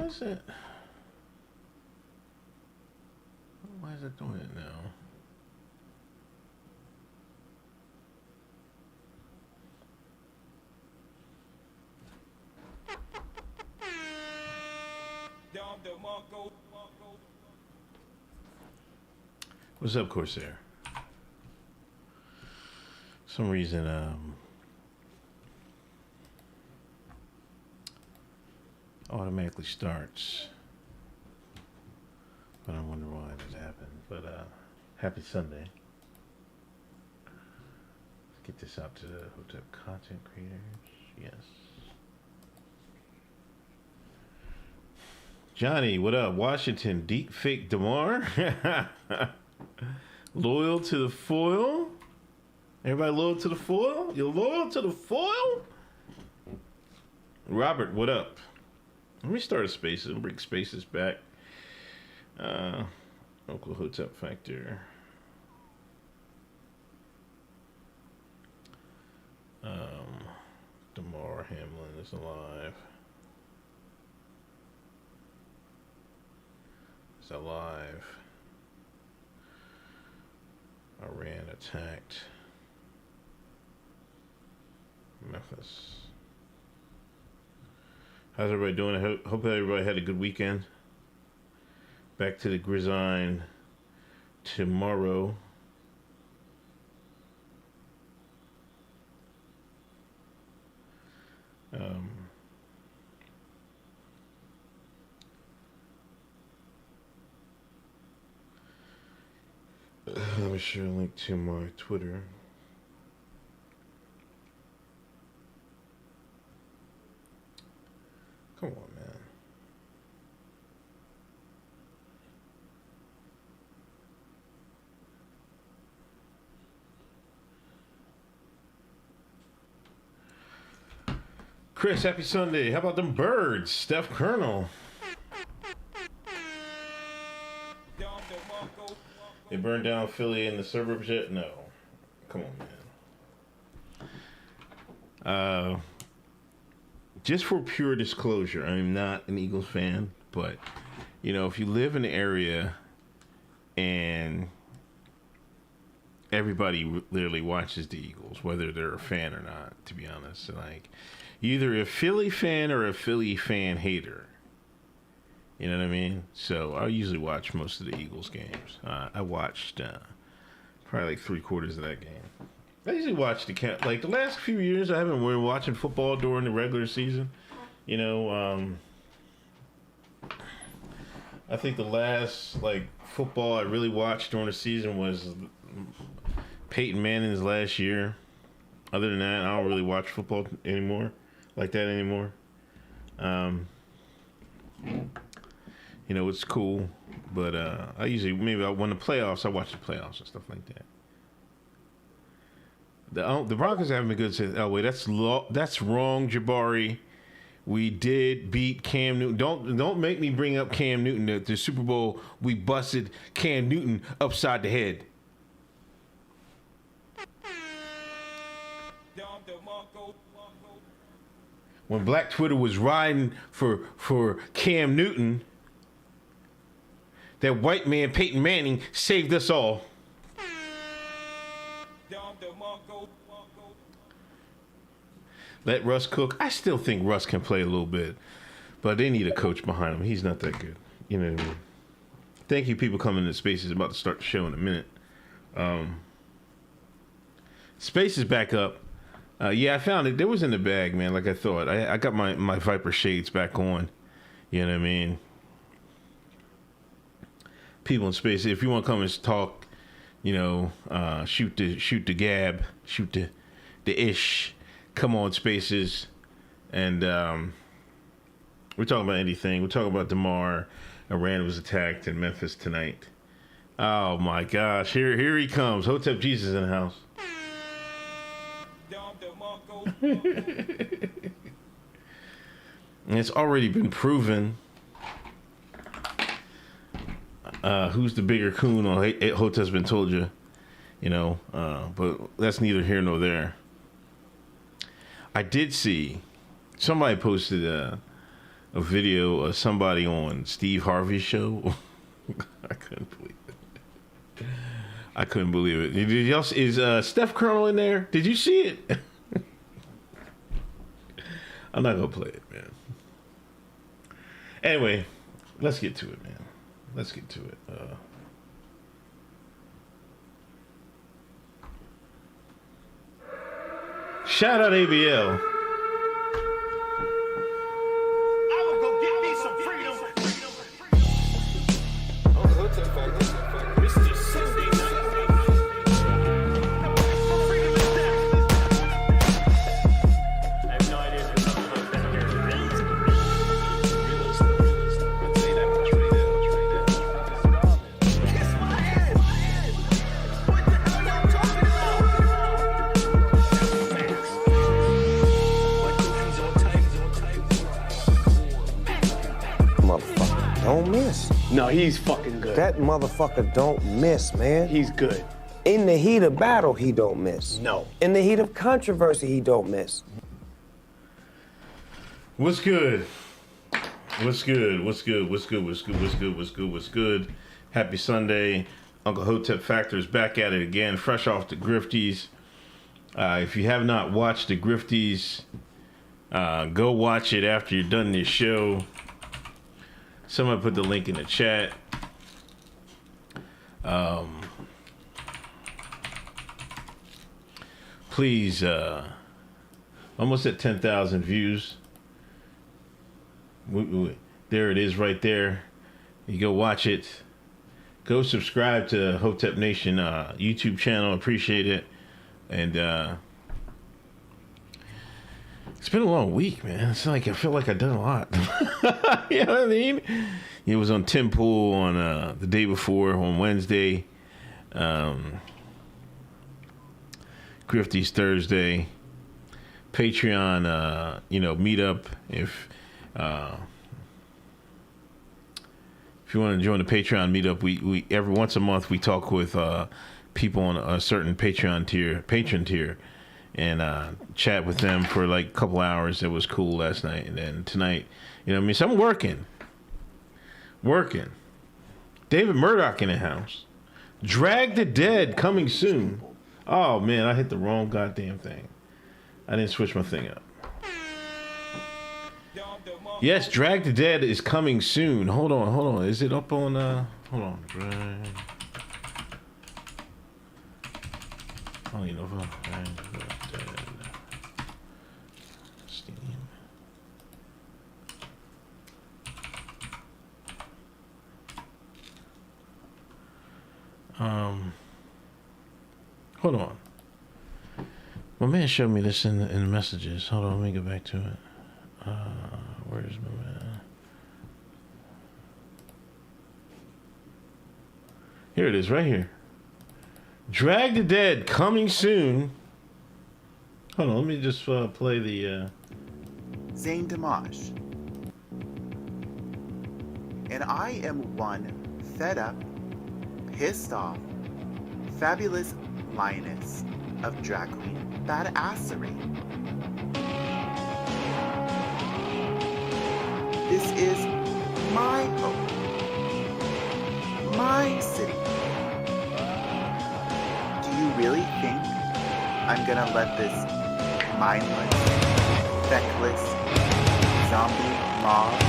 is it? Why is it doing it now? What's up, Corsair? Some reason, automatically starts. But I wonder why this happened. But, happy Sunday. Let's get this out to the Hotep content creators. Yes. Johnny, what up? Washington, deep fake Damar. Loyal to the foil. Everybody loyal to the foil? You're loyal to the foil? Robert, what up? Let me start a spaces and bring spaces back. Uncle Hotep Factor. Damar Hamlin is alive. Is alive. Iran attacked Memphis. How's everybody doing? I hope everybody had a good weekend. Back to the gridiron tomorrow. Let me share a link to my Twitter. Come on, man. Chris, happy Sunday. How about them birds? Steph Colonel. They burned down Philly in the suburbs yet? No. Come on, man. Just for pure disclosure, I'm not an Eagles fan, but, you know, if you live in the area and everybody literally watches the Eagles, whether they're a fan or not, to be honest, like, either a Philly fan or a Philly fan hater. You know what I mean? So I usually watch most of the Eagles games. I watched probably like 3/4 of that game. I usually watch the last few years. I haven't been watching football during the regular season. You know, I think the last football I really watched during the season was Peyton Manning's last year. Other than that, I don't really watch football like that anymore. You know, it's cool, but I usually when the playoffs, I watch the playoffs and stuff like that. The Broncos haven't been good since Elway. That's wrong, Jabari. We did beat Cam Newton. Don't make me bring up Cam Newton. The Super Bowl, we busted Cam Newton upside the head. When Black Twitter was riding for Cam Newton, that white man, Peyton Manning, saved us all. Let Russ cook. I still think Russ can play a little bit, but they need a coach behind him. He's not that good. You know what I mean? Thank you, people coming into Spaces. About to start the show in a minute. Space is back up. Yeah, I found it. It was in the bag, man, like I thought. I got my Viper shades back on. You know what I mean? People in Space, if you want to come and talk, you know, shoot the gab, shoot the ish, come on, Spaces. And we're talking about anything. We're talking about Damar. Iran was attacked in Memphis tonight. Oh my gosh, here he comes. Hotep Jesus in the house. And it's already been proven who's the bigger coon on Hotep's been told you, you know, but that's neither here nor there. I did see somebody posted a a video of somebody on Steve Harvey's show. I couldn't believe it. I couldn't believe it. Did y'all, is Steph Colonel in there? Did you see it? I'm not gonna play it, man. Anyway, let's get to it, man. Let's get to it. Shout out ABL. I will go get me some freedom. Hotep Factor. Mr. Sunday night. Freedom is death. I have no idea if something like that here. I'd say that much right there. Kiss my ass. What the hell y'all talking about? Motherfucker don't miss. No, he's fucking good. That motherfucker don't miss, man. He's good. In the heat of battle, he don't miss. No. In the heat of controversy, he don't miss. What's good? What's good? What's good? What's good? What's good? What's good? What's good? What's good? Happy Sunday. Uncle Hotep Factor is back at it again, fresh off the Grifties. If you have not watched the Grifties, go watch it after you're done this show. Someone put the link in the chat. Please, almost at 10,000 views. There it is right there. You go watch it. Go subscribe to Hotep Nation YouTube channel. Appreciate it. And it's been a long week, man. It's like I feel like I've done a lot. You know what I mean? It was on Tim Pool on the day before, on Wednesday. Grifties Thursday. Patreon, meetup. If you want to join the Patreon meetup, we every once a month we talk with people on a certain patron tier, and chat with them for like a couple hours. It was cool last night, and then tonight, so I'm working. David Murdoch in the house. Drag the Dead coming soon. Oh man, I hit the wrong goddamn thing. I didn't switch my thing up. Yes, Drag the Dead is coming soon. Hold on. Is it up on hold on. Drag. I don't even know if I'm Drag the Dead. Steam. Hold on. My man showed me this in the messages. Hold on, let me get back to it. Where's my man? Here it is, right here. Drag the Dead coming soon. Hold on, let me just play the. Zayn Dimash. And I am one fed up, pissed off, fabulous lioness of drag queen badassery. This is my home, my city. Do you really think I'm gonna let this mindless, feckless, zombie mob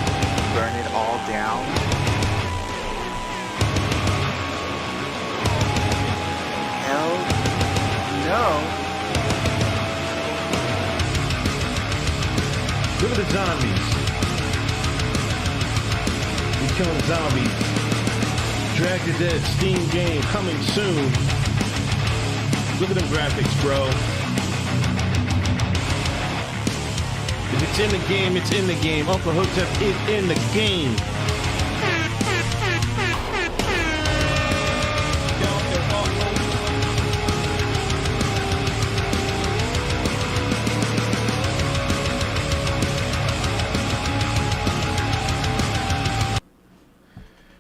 burn it all down? Hell no. Look at the zombies. We killing zombies. Drag the Dead Steam game coming soon. Look at them graphics, bro. If it's in the game, it's in the game. Uncle Hotep is in the game.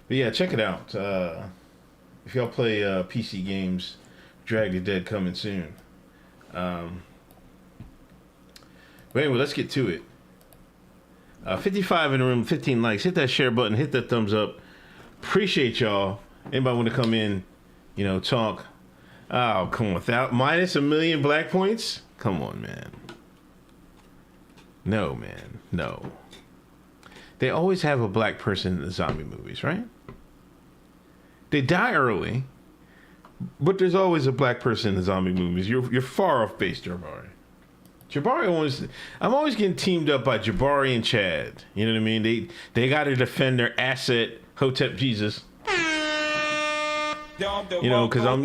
But yeah, check it out. If y'all play PC games, Drag the Dead coming soon. But anyway, let's get to it. 55 in the room, 15 likes. Hit that share button. Hit that thumbs up. Appreciate y'all. Anybody want to come in, talk? Oh, come on. Without minus 1 million black points? Come on, man. No, man. No. They always have a black person in the zombie movies, right? They die early, but there's always a black person in the zombie movies. You're far off base, Jabari. I'm always getting teamed up by Jabari and Chad. You know what I mean? They got to defend their asset, Hotep Jesus. Because I'm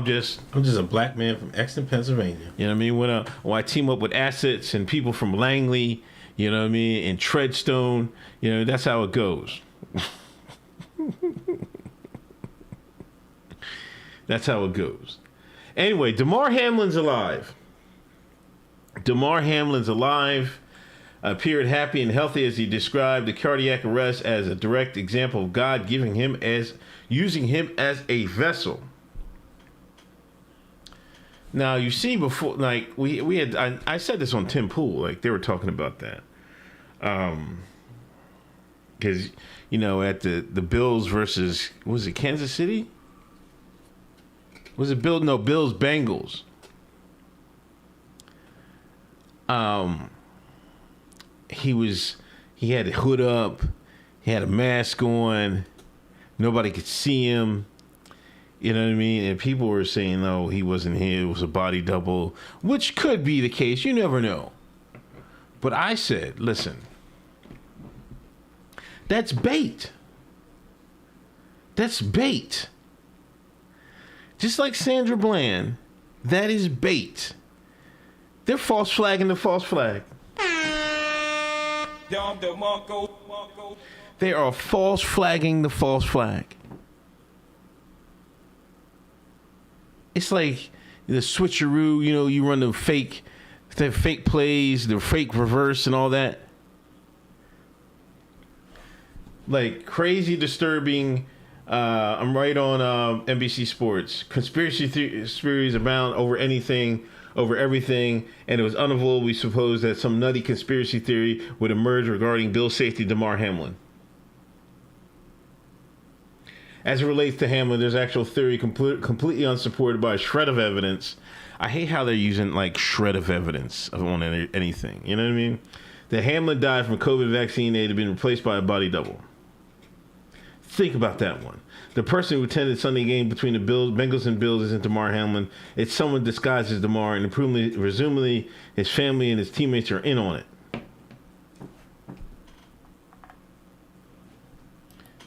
just a black man from Exton, Pennsylvania. You know what I mean? When I team up with assets and people from Langley, you know what I mean, and Treadstone, that's how it goes. That's how it goes. Anyway, Damar Hamlin's alive. Appeared happy and healthy as he described the cardiac arrest as a direct example of God using him as a vessel. Now you see before, like we had, I said this on Tim Pool, like they were talking about that, because at the Bills versus, was it Kansas City? Was it Bills Bengals? He had a hood up, he had a mask on, nobody could see him, you know what I mean? And people were saying, no, he wasn't here, it was a body double, which could be the case, you never know. But I said, listen, that's bait. That's bait. Just like Sandra Bland, that is bait. They're false flagging the false flag. They are false flagging the false flag. It's like the switcheroo, you run the fake plays, the fake reverse and all that. Like crazy disturbing. I'm right on NBC Sports. Conspiracy theories abound over everything, and it was unavoidably supposed that some nutty conspiracy theory would emerge regarding Bill safety Damar Hamlin. As it relates to Hamlin, there's actual theory completely unsupported by a shred of evidence. I hate how they're using like shred of evidence on anything. You know what I mean? That Hamlin died from a COVID vaccine that had been replaced by a body double. Think about that one. The person who attended Sunday game between the Bengals and Bills isn't Damar Hamlin. It's someone disguised as Damar, and presumably his family and his teammates are in on it.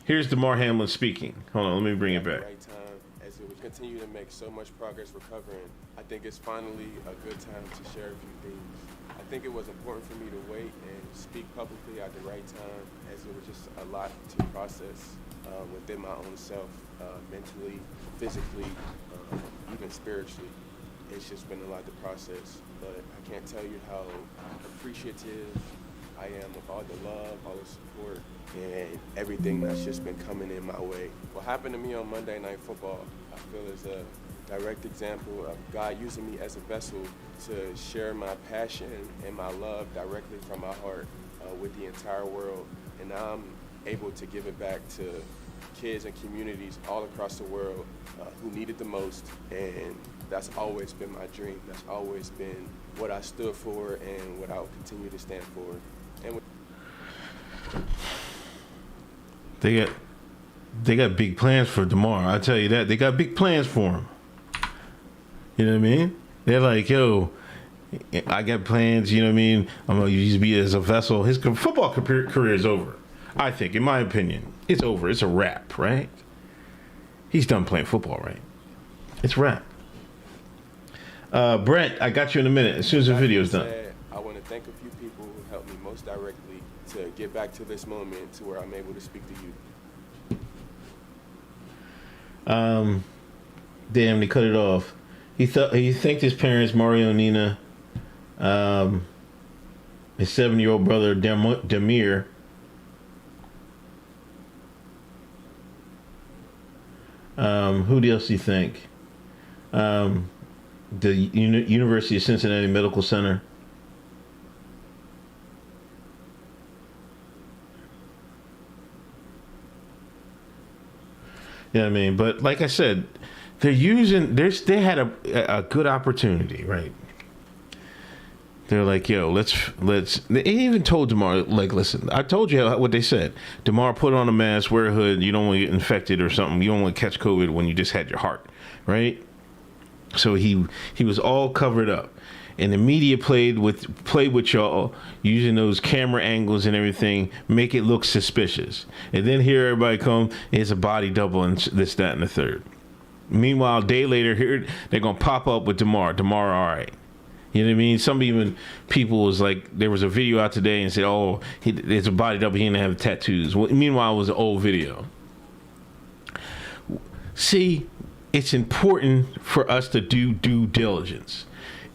Here's Damar Hamlin speaking. Hold on, let me bring it back. Right time, as we continue to make so much progress recovering, I think it's finally a good time to share a few things. I think it was important for me to wait and speak publicly at the right time, as it was just a lot to process within my own self, mentally, physically, even spiritually. It's just been a lot to process, but I can't tell you how appreciative I am of all the love, all the support, and everything that's just been coming in my way. What happened to me on Monday Night Football, I feel is a direct example of God using me as a vessel to share my passion and my love directly from my heart with the entire world. And now I'm able to give it back to kids and communities all across the world who need it the most. And that's always been my dream. That's always been what I stood for and what I will continue to stand for. And they got big plans for Damar. I tell you that. They got big plans for him. You know what I mean? They're like, yo, I got plans, you know what I mean? I'm going to use me as a vessel. His football career is over. I think, in my opinion, it's over. It's a wrap, right? He's done playing football, right? It's a wrap. Brent, I got you in a minute. As soon as the video's done. I want to thank a few people who helped me most directly to get back to this moment to where I'm able to speak to you. Damn, they cut it off. He thanked his parents, Mario and Nina, his 7-year-old brother, Demir. Who else do you think? The University of Cincinnati Medical Center. You know what I mean? But like I said, they had a good opportunity, right? They're like, yo, let's. They even told Demar, like, listen, I told you what they said. Demar, put on a mask, wear a hood. You don't want to get infected or something. You don't want to catch COVID when you just had your heart, right? So he was all covered up, and the media played with y'all using those camera angles and everything, make it look suspicious. And then here everybody come, it's a body double and this, that, and the third. Meanwhile, a day later, here they're gonna pop up with Demar, all right. You know what I mean? Some even people was like, there was a video out today and said, oh, it's a body double, he didn't have tattoos. Well, meanwhile, it was an old video. See, it's important for us to do due diligence.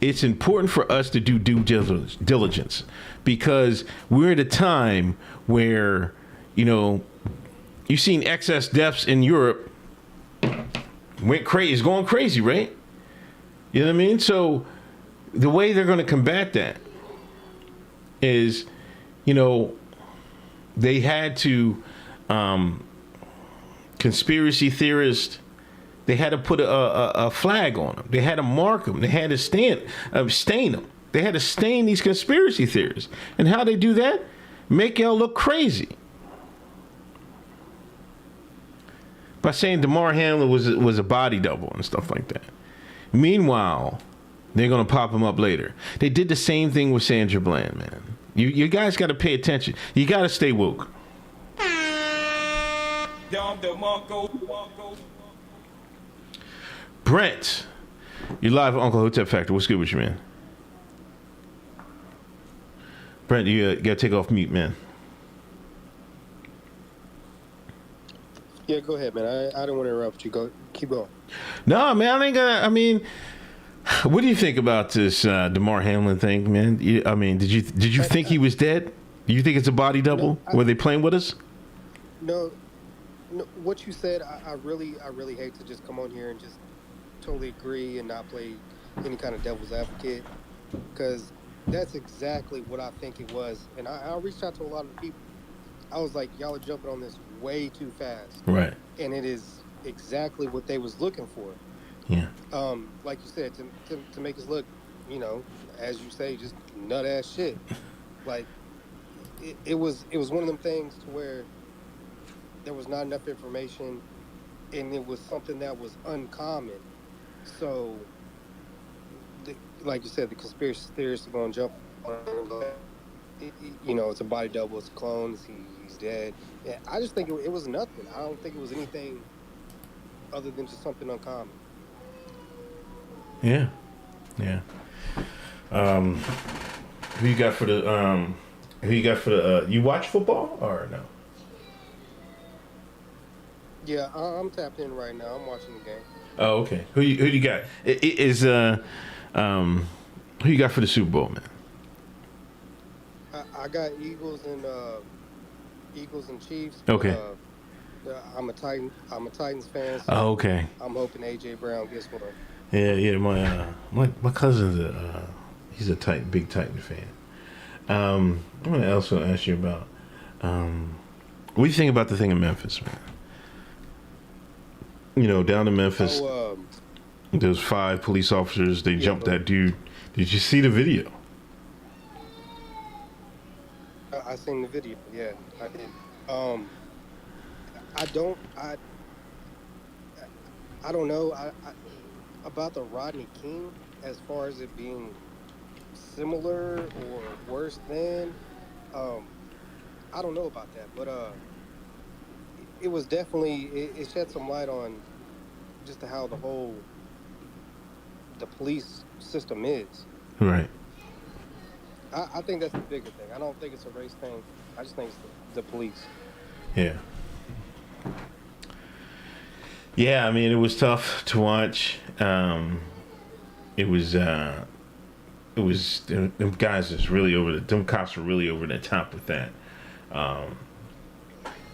It's important for us to do due diligence because we're at a time where, you know, you've seen excess deaths in Europe went crazy. It's going crazy, right? You know what I mean? So the way they're going to combat that is, you know, they had to conspiracy theorists. They had to put a flag on them. They had to mark them. They had to stain them. They had to stain these conspiracy theories. And how they do that? Make y'all look crazy. By saying Damar Hamlin was a body double and stuff like that. Meanwhile, they're going to pop him up later. They did the same thing with Sandra Bland, man. You guys got to pay attention. You got to stay woke. Brent, you're live on Uncle Hotep Factor. What's good with you, man? Brent, you got to take off mute, man. Yeah, go ahead, man. I don't want to interrupt you. Keep going. No, man, I ain't gonna. I mean, what do you think about this Damar Hamlin thing, man? Did you think he was dead? Do you think it's a body double? No, Were they playing with us? No, what you said, I really hate to just come on here and just totally agree and not play any kind of devil's advocate, because that's exactly what I think it was. And I reached out to a lot of people. I was like, y'all are jumping on this way too fast. Right. And it is exactly what they was looking for. Yeah. Like you said, to make us look, you know, as you say, just nut ass shit. Like it was one of them things to where there was not enough information, and it was something that was uncommon. So, like you said, the conspiracy theorists are going to jump on it. You know, it's a body double, it's a clone, he's dead. Yeah, I just think it was nothing. I don't think it was anything other than just something uncommon. Yeah. Yeah. Who you got for the you watch football or no? Yeah, I'm tapped in right now. I'm watching the game. Oh, okay. Who you got? Who you got for the Super Bowl, man? I got Eagles and Chiefs. Okay. But, I'm a Titans fan. So Oh, okay. I'm hoping AJ Brown gets one. Yeah. My cousin's he's a big Titan fan. I'm gonna also ask you about what do you think about the thing in Memphis, man? You know, down in Memphis, there was 5 police officers. They jumped that dude. Did you see the video? I seen the video. Yeah, I did. I don't know about the Rodney King as far as it being similar or worse than. I don't know about that, but it was definitely it shed some light on just how the police system is. Right. I think that's the bigger thing. I don't think it's a race thing. I just think it's the police. Yeah. Yeah, I mean, it was tough to watch. It was them guys is really them cops were really over the top with that.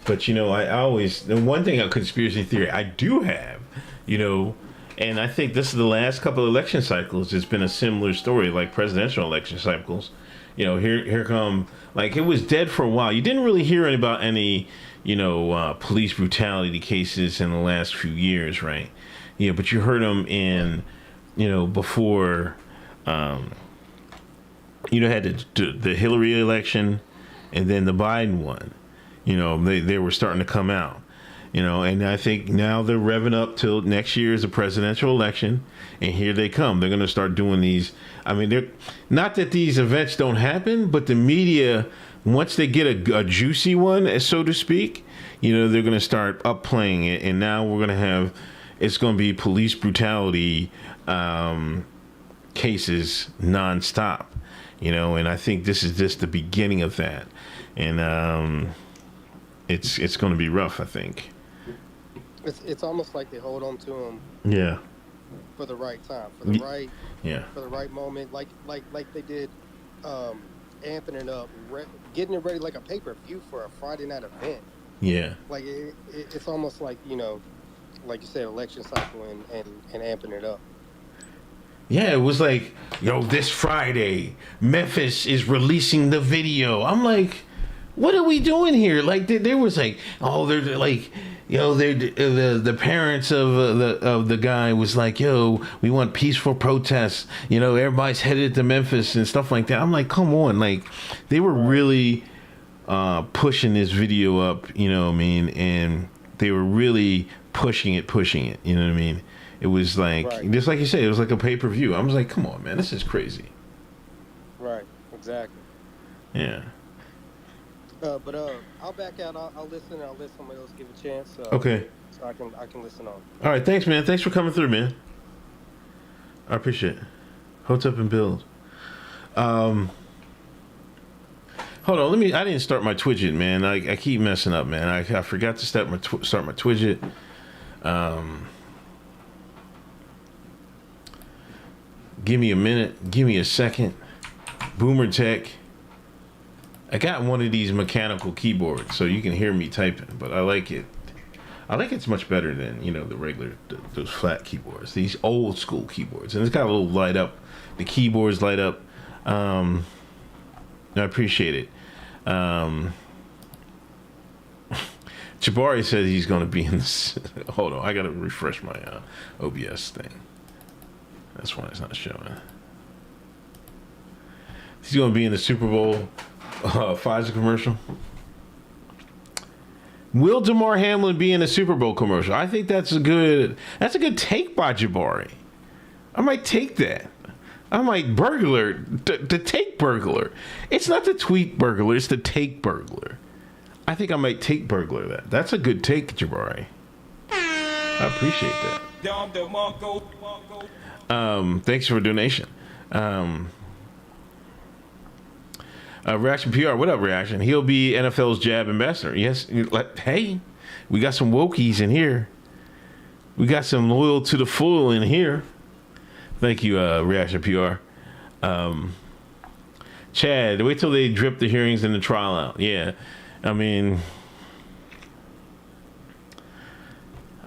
But you know, I always, the one thing a conspiracy theory I do have, you know, and I think this is the last couple of election cycles, it's been a similar story, like presidential election cycles, here come, like, it was dead for a while. You didn't really hear about any, police brutality cases in the last few years, right? Yeah, but you heard them in, before, had the Hillary election and then the Biden one. They were starting to come out. And I think now they're revving up till next year is a presidential election, and here they come. They're going to start doing these. I mean, they're not that these events don't happen, but the media, once they get a juicy one, so to speak, they're going to start upplaying it, and now we're going to have, it's going to be police brutality cases nonstop, and I think this is just the beginning of that, and it's going to be rough, I think. It's almost like they hold on to them. Yeah. For the right time, for the right, yeah, for the right moment, like they did, amping it up, getting it ready like a pay-per-view for a Friday night event. Yeah. Like it's almost like like you said, election cycle and amping it up. Yeah, it was like, this Friday, Memphis is releasing the video. I'm like, what are we doing here? Like, there was like, they're like, the parents of the guy was like, we want peaceful protests. Everybody's headed to Memphis and stuff like that. I'm like, come on, like, they were really pushing this video up. You know what I mean? And they were really pushing it. You know what I mean? It was like, just like you said, it was like a pay-per-view. I was like, come on, man, this is crazy. Right. Exactly. Yeah. But I'll back out. I'll listen. I'll let somebody else give a chance. Okay. So I can listen on. All right. Thanks, man. Thanks for coming through, man. I appreciate it. Hotep and build. Hold on. I didn't start my Twidget, man. I keep messing up, man. I forgot to start my Twidget. Give me a minute. Give me a second. Boomer Tech. I got one of these mechanical keyboards, so you can hear me typing, but I like it. I like it's much better than, the regular, those flat keyboards, these old school keyboards. And it's got a little light up. The keyboards light up. I appreciate it. Jabari said he's going to be in this. Hold on, I got to refresh my OBS thing. That's why it's not showing. He's going to be in the Super Bowl Pfizer commercial. Will Damar Hamlin be in a Super Bowl commercial? I think that's a good take by Jabari. I might take that. I might burglar the take burglar. It's not the tweet burglar, it's the take burglar. I think I might take burglar that. That's a good take, Jabari. I appreciate that. Thanks for a donation. Reaction PR, what up, Reaction? He'll be NFL's jab ambassador. Yes, hey, we got some wokies in here. We got some loyal to the full in here. Thank you, Reaction PR. Chad, wait till they drip the hearings and the trial out. Yeah, I mean,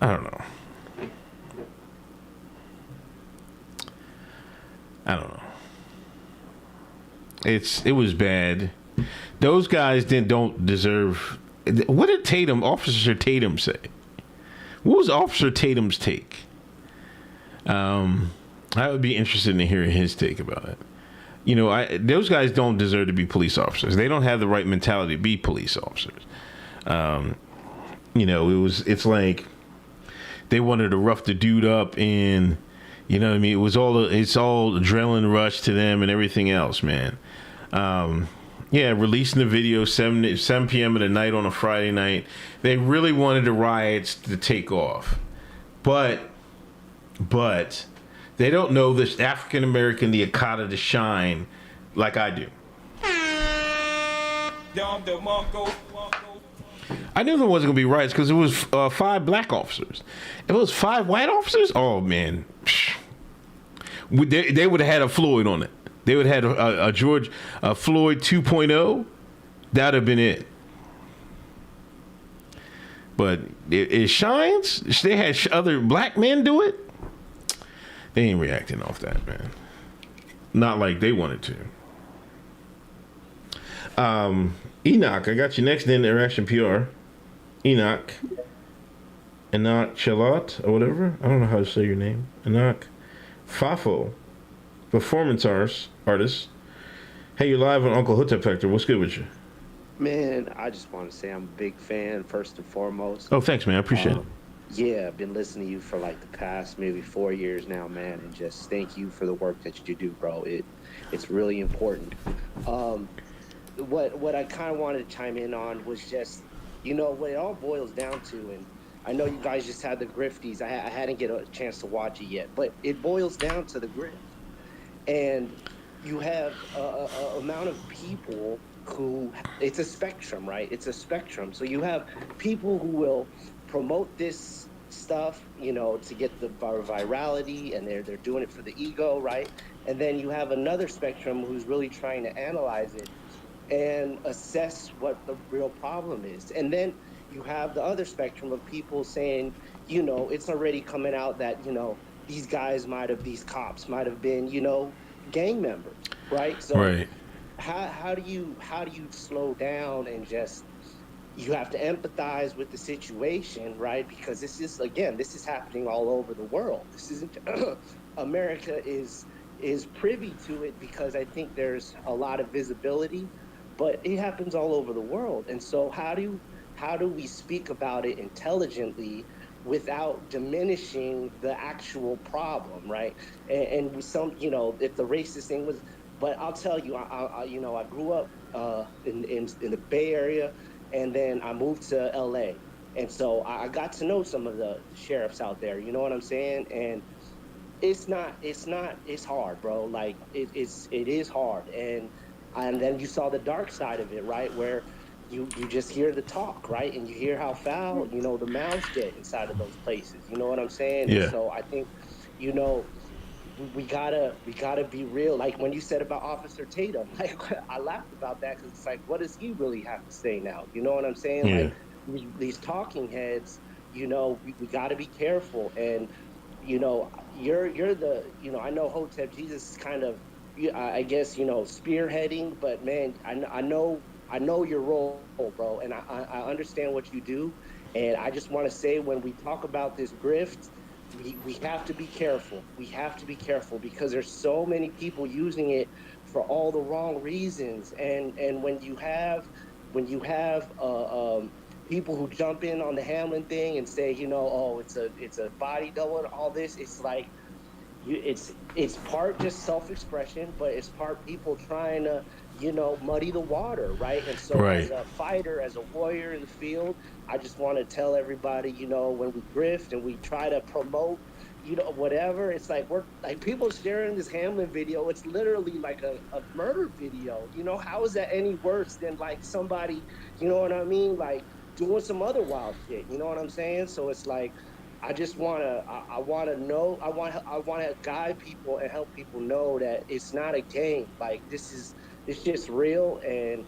I don't know. It was bad. Those guys don't deserve. What did Officer Tatum say? What was Officer Tatum's take? I would be interested in hearing his take about it. Those guys don't deserve to be police officers. They don't have the right mentality to be police officers. It's like they wanted to rough the dude up, and it's all adrenaline rush to them and everything else, man. Releasing the video 7 p.m. of the night on a Friday night. They really wanted the riots to take off, but they don't know this African American, the Akata, to shine like I do. I knew there wasn't gonna be riots because it was 5 black officers. If it was 5 white officers, oh man, they would have had a Floyd on it. They would have had a Floyd 2.0. That'd have been it. But it shines. They had other black men do it. They ain't reacting off that, man. Not like they wanted to. Enoch, I got you next in Interaction PR. Enoch. Enoch Charlotte or whatever. I don't know how to say your name. Enoch Fafo. Performance artist. Hey, you're live on Uncle Hotep Factor. What's good with you? Man, I just want to say I'm a big fan, first and foremost. Oh, thanks, man. I appreciate it. Yeah, I've been listening to you for like the past maybe 4 years now, man, and just thank you for the work that you do, bro. It's really important. What I kind of wanted to chime in on was just, what it all boils down to, and I know you guys just had the Grifties. I hadn't get a chance to watch it yet, but it boils down to the grift. And you have a amount of people who, it's a spectrum, right? It's a spectrum. So you have people who will promote this stuff, to get the virality, and they're doing it for the ego, right? And then you have another spectrum who's really trying to analyze it and assess what the real problem is. And then you have the other spectrum of people saying, it's already coming out that, these cops might have been, gang members, right? So Right. How do you slow down and just, you have to empathize with the situation, right? Because this is happening all over the world. This isn't America is privy to it because I think there's a lot of visibility, but it happens all over the world. And so how do we speak about it intelligently without diminishing the actual problem, right? And some, if the racist thing was, but I'll tell you, I grew up in the Bay Area, and then I moved to LA, and so I got to know some of the sheriffs out there. You know what I'm saying? And it's hard, bro. Like it is hard, and then you saw the dark side of it, right? Where you just hear the talk, right? And you hear how foul, the mouths get inside of those places. You know what I'm saying? Yeah. And so I think, we gotta be real. Like when you said about Officer Tatum, like I laughed about that because it's like, what does he really have to say now? You know what I'm saying? Yeah. Like these talking heads, we gotta be careful. And you're the, I know Hotep Jesus is kind of, I guess, spearheading, but man, I know your role, bro, and I understand what you do, and I just want to say when we talk about this grift, we have to be careful. We have to be careful because there's so many people using it for all the wrong reasons, and when you have people who jump in on the Hamlin thing and say, it's a body double and all this, it's like it's part just self-expression, but it's part people trying to muddy the water, right? And so Right. as a fighter, as a warrior in the field, I just want to tell everybody, when we grift and we try to promote, whatever, it's like we're like people sharing this Hamlin video, it's literally like a murder video. How is that any worse than like somebody, you know what I mean? Like doing some other wild shit, you know what I'm saying? So it's like, I just want to guide people and help people know that it's not a game. Like it's just real. And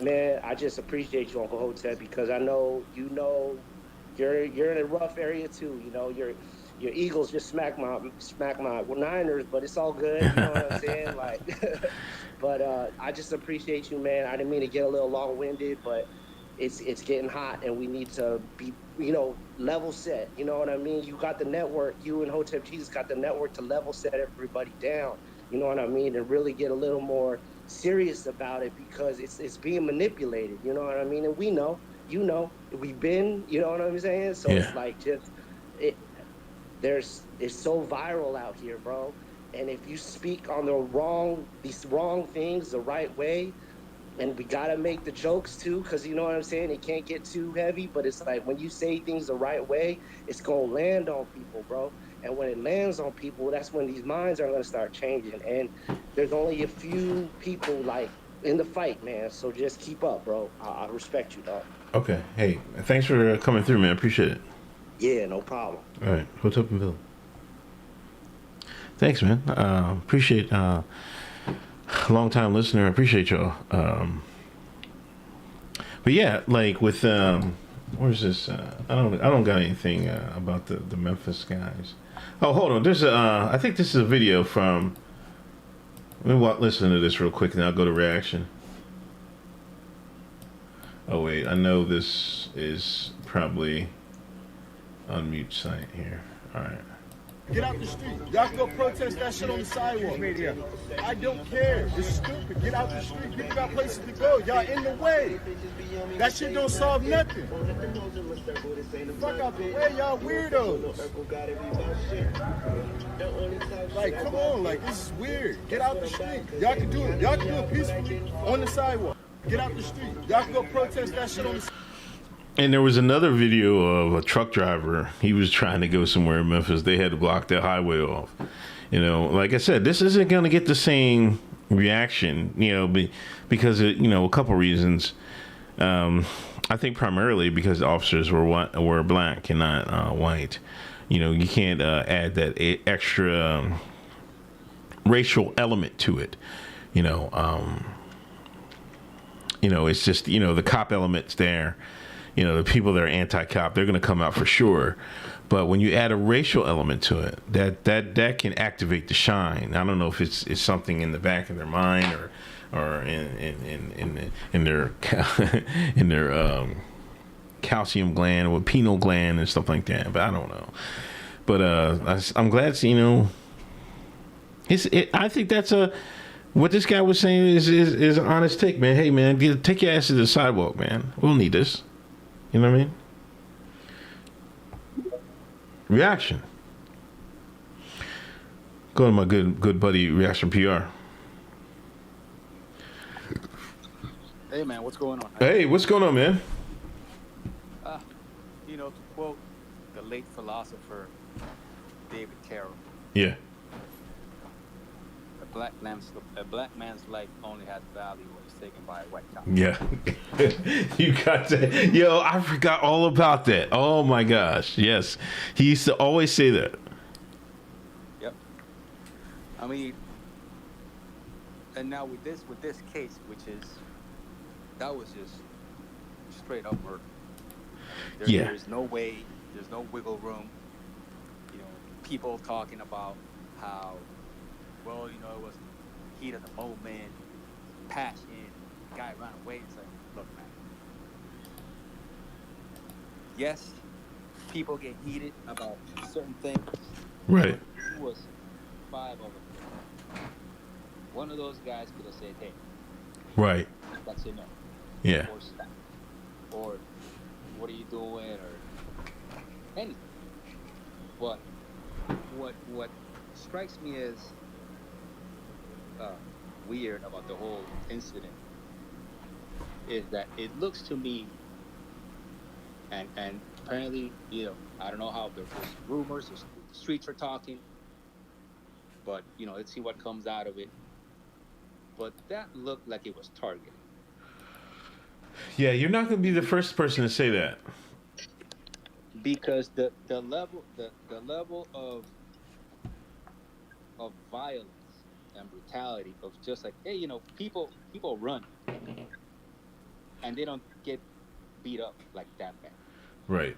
man, I just appreciate you, Uncle Hotep, because I know you're in a rough area too. Your Eagles just smack my Niners, but it's all good. You know what I'm saying? Like, but I just appreciate you, man. I didn't mean to get a little long-winded, but it's getting hot, and we need to be, level set. You know what I mean? You got the network. You and Hotep Jesus got the network to level set everybody down. You know what I mean? And really get a little more serious about it because it's being manipulated. You know what I mean? And we know, we've been. You know what I'm saying? So It's like it's so viral out here, bro. And if you speak on these wrong things the right way, and we gotta make the jokes too, because you know what I'm saying? It can't get too heavy, but it's like when you say things the right way, it's gonna land on people, bro. And when it lands on people, that's when these minds are gonna start changing. And there's only a few people like in the fight, man. So just keep up, bro. I respect you, dog. Okay. Hey, thanks for coming through, man. Appreciate it. Yeah, no problem. All right. Hotep and Bill. Thanks, man. Appreciate long time listener. I appreciate y'all. But yeah, like with where's this? I don't got anything about the Memphis guys. Oh, hold on. There's I think this is a video from. Let me listen to this real quick, and I'll go to reaction. Oh wait, I know this is probably on mute site here. All right. Get out the street. Y'all can go protest that shit on the sidewalk. I don't care. It's stupid. Get out the street. People got places to go. Y'all in the way. That shit don't solve nothing. Fuck out the way, y'all weirdos. Like, come on, like, this is weird. Get out the street. Y'all can do it. Y'all can do it peacefully on the sidewalk. Get out the street. Y'all can go protest that shit on the sidewalk. And there was another video of a truck driver. He was trying to go somewhere in Memphis. They had to block the highway off. You know, like I said, this isn't going to get the same reaction, you know, because, you know, a couple reasons. I think primarily because the officers were black and not white. You know, you can't add that extra racial element to it. You know, it's just, you know, the cop element's there. You know, the people that are anti-cop, they're going to come out for sure. But when you add a racial element to it, that can activate the shine. I don't know if it's something in the back of their mind or in their in their calcium gland or pineal gland and stuff like that. But I don't know. But I'm glad, you know. I think that's what this guy was saying is an honest take, man. Hey, man, take your ass to the sidewalk, man. We'll need this. You know what I mean? Reaction. Go to my good buddy Reaction PR. Hey man, what's going on? Hey, what's going on, man? You know, to quote the late philosopher David Carroll, Yeah. a black man's life only has value when it's taken by a white cop. Yeah. You got that. Yo, I forgot all about that. Oh my gosh. Yes. He used to always say that. Yep. I mean, and now with this case, which is, that was just straight up murder. There's no way, there's no wiggle room. You know, people talking about how, well, you know, it was heat of the moment, passion, guy ran away. It's like, look, man. Yes, people get heated about certain things. Right. It was 5 of them. One of those guys could have said, hey. Right. That's enough. Yeah. Or stop. Or what are you doing? Or anything. But what strikes me as weird about the whole incident is that it looks to me, and apparently, you know, I don't know how there's rumors, the streets are talking, but you know, let's see what comes out of it. But that looked like it was targeted. Yeah, you're not going to be the first person to say that. Because the level of violence and brutality of just like, hey, you know, people run and they don't get beat up like that bad. Right.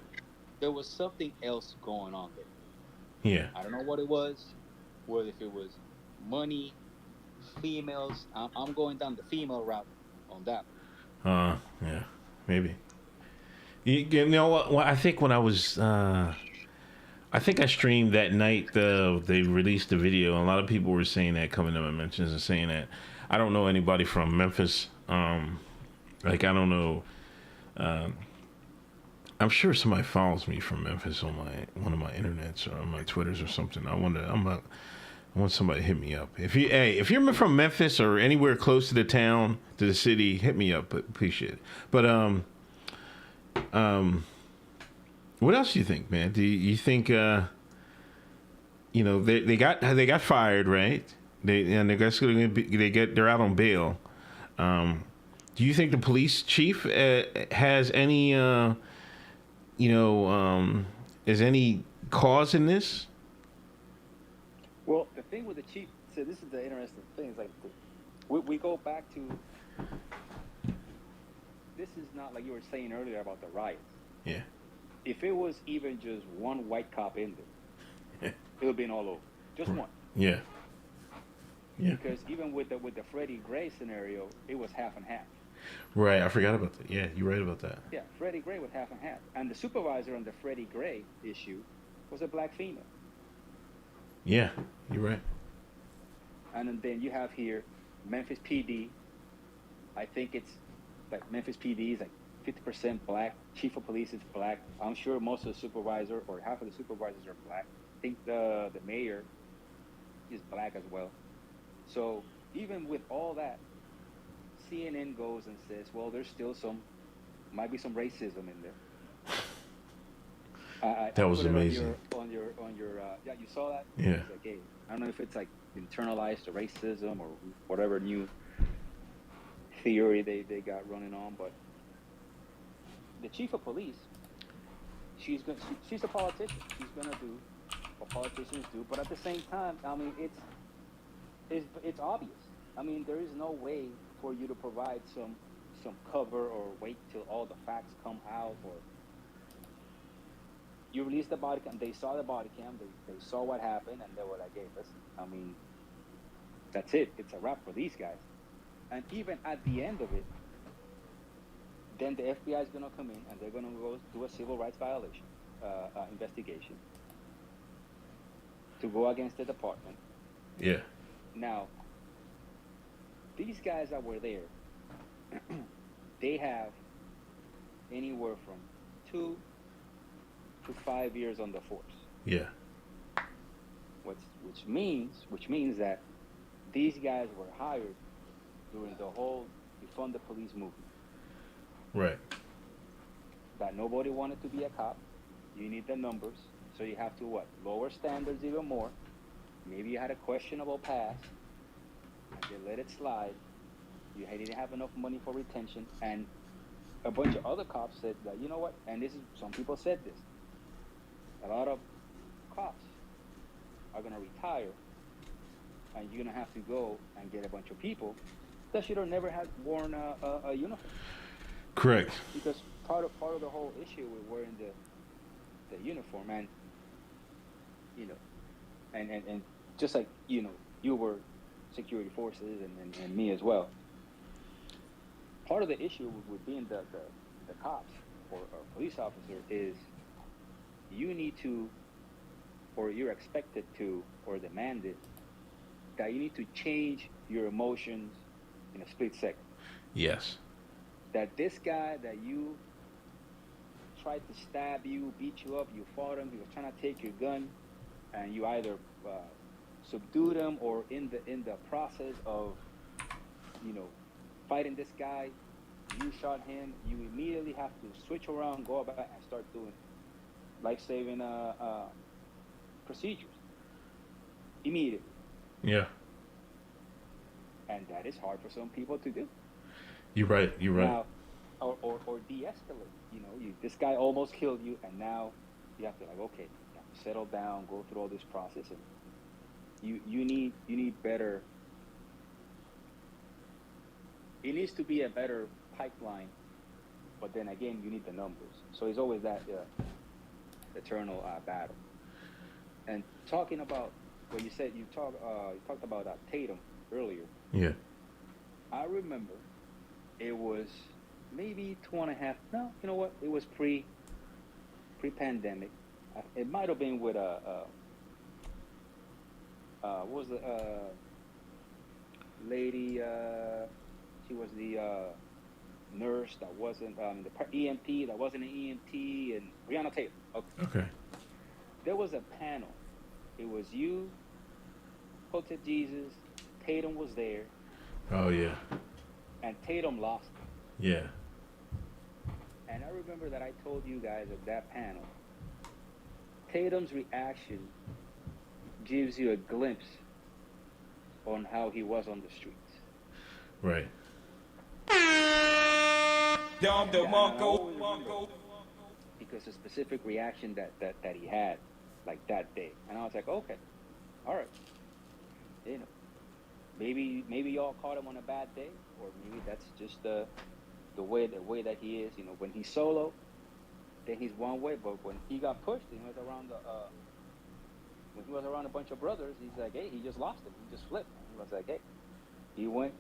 There was something else going on there. Yeah. I don't know what it was, whether if it was money, females. I'm going down the female route on that. Yeah, maybe. You know what? Well, I think when I was, I think I streamed that night. They released the video. And a lot of people were saying that, coming to my mentions and saying that. I don't know anybody from Memphis. Like I don't know. I'm sure somebody follows me from Memphis on one of my internets or on my Twitters or something. I want somebody to hit me up. If you're from Memphis or anywhere close to the town, to the city, hit me up. But appreciate it. But what else do you think, man? Do you think you know they got fired, right? They're out on bail. Do you think the police chief has any is any cause in this? Well, the thing with the chief, so this is the interesting thing, is like we go back to, this is not like you were saying earlier about the riots. Yeah. If it was even just one white cop in there, it would have been all over. Just one. Yeah. Yeah. Because even with the Freddie Gray scenario, it was half and half. Right, I forgot about that. Yeah, you're right about that. Yeah, Freddie Gray was half and half. And the supervisor on the Freddie Gray issue was a black female. Yeah, you're right. And then you have here Memphis PD. I think it's like Memphis PD is like 50% black. Chief of police is black. I'm sure most of the supervisor or half of the supervisors are black. I think the mayor is black as well. So even with all that, CNN goes and says, well, there's still might be some racism in there. That was put it amazing. On your yeah, you saw that? Yeah. It's like, hey, I don't know if it's like internalized racism or whatever new theory they got running on, but the chief of police, she's a politician. She's gonna do what politicians do, but at the same time, I mean, it's obvious. I mean, there is no way for you to provide some cover or wait till all the facts come out, or you release the body cam. They saw the body cam. They saw what happened, and they were like, hey, listen, I mean, that's it. It's a wrap for these guys. And even at the end of it, then the FBI is going to come in, and they're going to go do a civil rights violation investigation to go against the department. Yeah. Now, these guys that were there, they have anywhere from 2 to 5 years on the force. Yeah. Which means that these guys were hired during the whole defund the police movement. Right. That nobody wanted to be a cop. You need the numbers, so you have to what? Lower standards even more. Maybe you had a questionable past, and they let it slide. You didn't have enough money for retention, and a bunch of other cops said that, you know what? And this is, some people said this. A lot of cops are gonna retire, and you're gonna have to go and get a bunch of people that should have never had worn a uniform. Correct. Because part of the whole issue with wearing the uniform, and you know, and just like, you know, you were security forces and me as well. Part of the issue with being the cops or police officer is you need to, or you're expected to, or demanded that you need to change your emotions in a split second. Yes. That this guy that you tried to stab you, beat you up, you fought him, he was trying to take your gun, and you either subdued him, or in the process of, you know, fighting this guy, you shot him, you immediately have to switch around, go about and start doing life-saving procedures immediately. Yeah. And that is hard for some people to do. You're right. You're right. Now, or de-escalate. You know, this guy almost killed you, and now you have to, like, okay, you have to settle down, go through all this process, and you need better. It needs to be a better pipeline, but then again, you need the numbers. So it's always that eternal battle. And talking about what you said, you talked about Tatum earlier. Yeah. I remember it was maybe 2.5. No, you know what? It was pre-pandemic. It might have been with what was the lady? She was the nurse that wasn't the EMT that wasn't an EMT, and Breonna Taylor. Okay. There was a panel. It was you, Hotep Jesus, Tatum was there. Oh yeah. And Tatum lost it. Yeah. And I remember that I told you guys at that panel, Tatum's reaction gives you a glimpse on how he was on the streets. Right. Because a specific reaction that he had, like that day, and I was like, okay, all right, you know, maybe y'all caught him on a bad day, or maybe that's just the way that he is. You know, when he's solo, then he's one way, but when he got pushed, and he was around when he was around a bunch of brothers, he's like, hey, he just lost it, he just flipped. He was like, hey, he went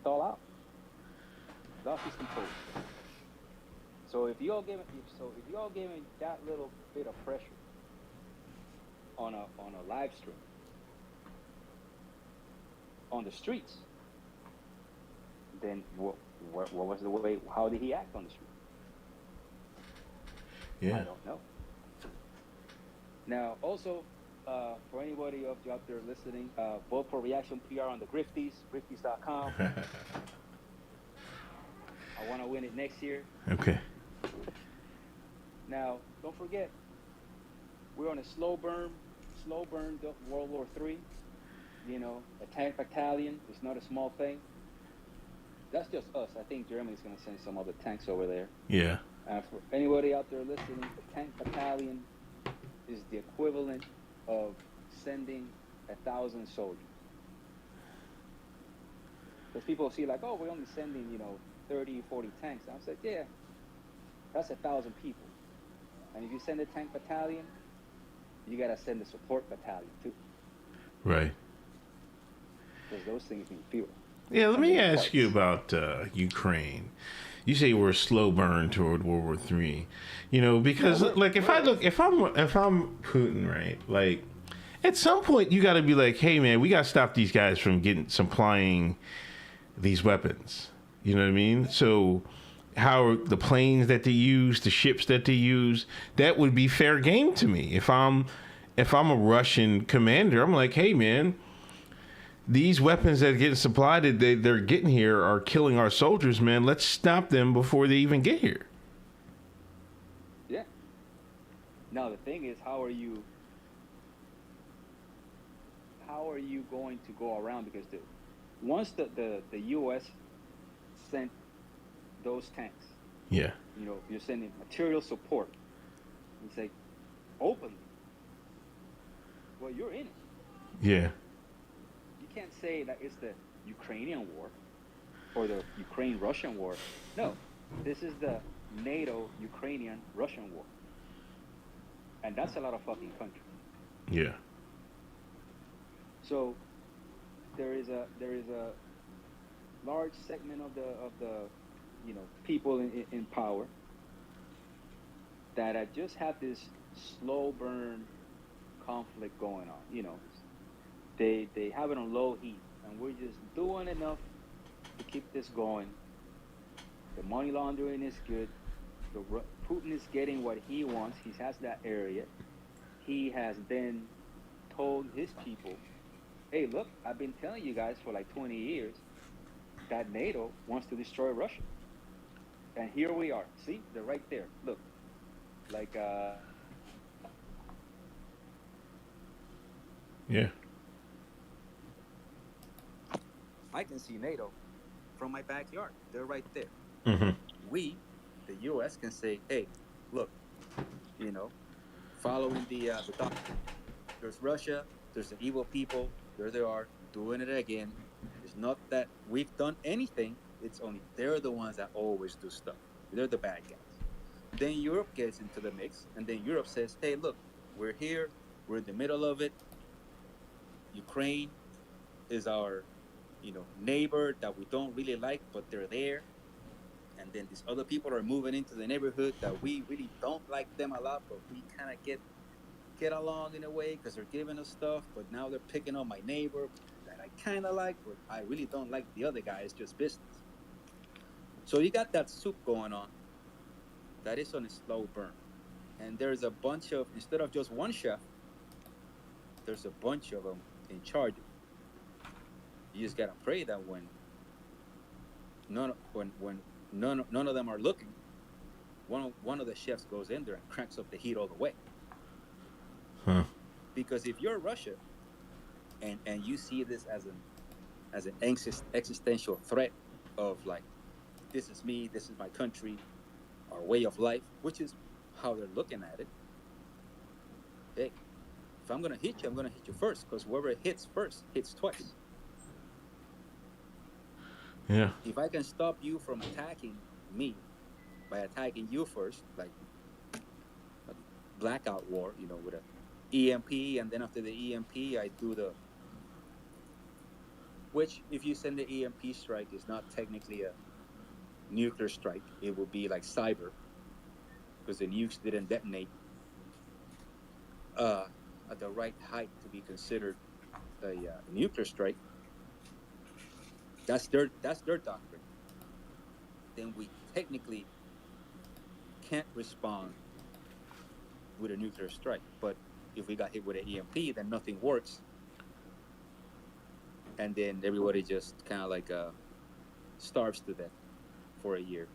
all out. lost his composure. So if y'all giving that little bit of pressure on a live stream on the streets, then what was the way? How did he act on the street? Yeah. I don't know. Now, also, for anybody of you out there listening, vote for Reaction PR on the Grifties, grifties.com. I want to win it next year. Okay. Now, don't forget, we're on a slow burn World War III. You know, a tank battalion is not a small thing. That's just us. I think Germany's going to send some other tanks over there. Yeah. For anybody out there listening, the tank battalion is the equivalent of sending 1,000 soldiers. Because people see like, oh, we're only sending, 30, 40 tanks. I was like, yeah, that's 1,000 people. And if you send a tank battalion, you got to send a support battalion too. Right. Because those things need fuel. Yeah, let me ask you about Ukraine. You say we're a slow burn toward World War III. Because like if I'm Putin, right? Like at some point you got to be like, hey man, we got to stop these guys from supplying these weapons. You know what I mean? So how are the planes that they use, the ships that they use, that would be fair game to me. If I'm a Russian commander, I'm like, hey man, these weapons that are getting supplied, they're getting here are killing our soldiers, man. Let's stop them before they even get here. Yeah. Now the thing is, how are you going to go around? Because once the U.S. sent those tanks, yeah, you're sending material support. It's like openly. Well, you're in it. Yeah. You can't say that it's the Ukrainian war or the Ukraine-Russian war. No, this is the NATO-Ukrainian-Russian war. And that's a lot of fucking countries. Yeah. So there is a large segment of the people in power that just have this slow burn conflict going on. They have it on low heat, and we're just doing enough to keep this going. The money laundering is good. Putin is getting what he wants. He has that area. He has then told his people, hey, look, I've been telling you guys for like 20 years that NATO wants to destroy Russia. And here we are. See, they're right there. Look, like, yeah. I can see NATO from my backyard. They're right there. Mm-hmm. We, the U.S., can say, hey, look, following the doctrine. There's Russia, there's the evil people, there they are, doing it again. It's not that we've done anything, it's only they're the ones that always do stuff. They're the bad guys. Then Europe gets into the mix, and then Europe says, hey, look, we're here, we're in the middle of it. Ukraine is our neighbor that we don't really like, but they're there. And then these other people are moving into the neighborhood that we really don't like them a lot, but we kind of get along in a way because they're giving us stuff. But now they're picking on my neighbor that I kind of like, but I really don't like the other guy. It's just business. So you got that soup going on that is on a slow burn. And there's a bunch of, instead of just one chef, there's a bunch of them in charge. You just gotta pray that when none of them are looking, one of the chefs goes in there and cranks up the heat all the way. Huh. Because if you're Russia and you see this as an existential threat of like, this is me, this is my country, our way of life, which is how they're looking at it. Hey, if I'm gonna hit you, I'm gonna hit you first, because whoever hits first hits twice. Yeah. If I can stop you from attacking me by attacking you first, like a blackout war, with a EMP, and then after the EMP, I do which if you send the EMP strike is not technically nuclear strike, it would be like cyber, because the nukes didn't detonate at the right height to be considered a nuclear strike. That's their doctrine. Then we technically can't respond with a nuclear strike. But if we got hit with an EMP, then nothing works, and then everybody just kind of like starves to death for a year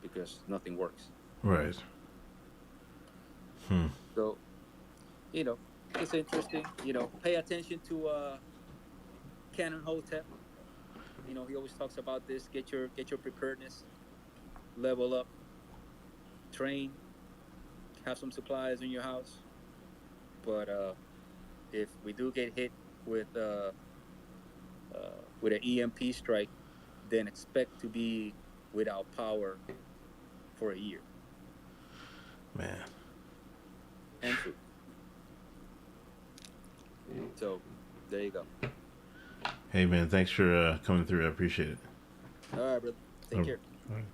because nothing works. Right. So, it's interesting. Pay attention to Canon Hotep. He always talks about this. Get your preparedness, level up, train, have some supplies in your house. But if we do get hit with an EMP strike, then expect to be without power for a year. Man. And food. So, there you go. Hey, man, thanks for coming through. I appreciate it. All right, brother. Take care. All right.